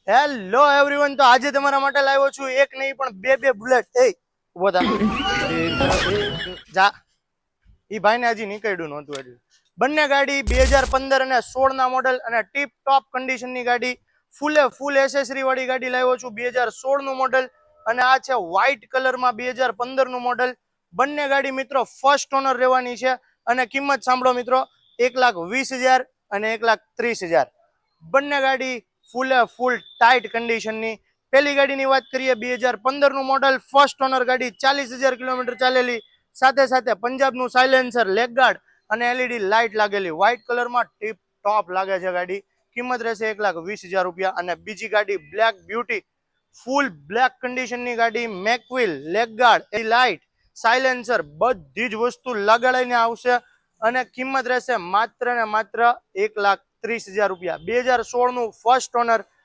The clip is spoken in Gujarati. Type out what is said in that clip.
હેલો એવરીવન, તો આજે તમારા માટે લાવ્યો છું એક નહીં પણ બે બુલેટ. એ ઉભો થા. જા. ઈ ભાઈને હજી નીકળ્યું નહોતું એટલે બંને ગાડી 2015 અને 16 ના મોડેલ અને ટીપ ટોપ કન્ડિશનની ગાડી, ફૂલ એસેસરી વાળી ગાડી લાવ્યો છું. 2016 નું મોડેલ અને આ છે વ્હાઇટ કલરમાં 2015 નું મોડેલ. બંને ગાડી મિત્રો ફર્સ્ટ ઓનર રહેવાની છે અને કિંમત સાંભળો મિત્રો, 1,20,000 અને 1,30,000. બંને ગાડી ફૂલ ટાઈટ કન્ડિશનની. પહેલી ગાડીની વાત કરીએ, 2015 નું મોડેલ, ફર્સ્ટ ઓનર ગાડી, 40,000 કિલોમીટર ચાલેલી, સાથે પંજાબનું સાયલેન્સર, લેગ ગાર્ડ અને એલઈડી લાઇટ લાગેલી, વ્હાઇટ કલરમાં ટીપ ટોપ લાગે છે ગાડી. કિંમત રહેશે 1,20,000 રૂપિયા. અને બીજી ગાડી બ્લેક બ્યુટી, ફૂલ બ્લેક કન્ડિશનની ગાડી, મેકવિલ, લેગ ગાર્ડ, લાઇટ, સાયલેન્સર, બધી જ વસ્તુ લગાડીને આવશે અને કિંમત રહેશે માત્ર ને માત્ર 1,30,000 રૂપિયા. 2016 નું ફર્સ્ટ ઓનર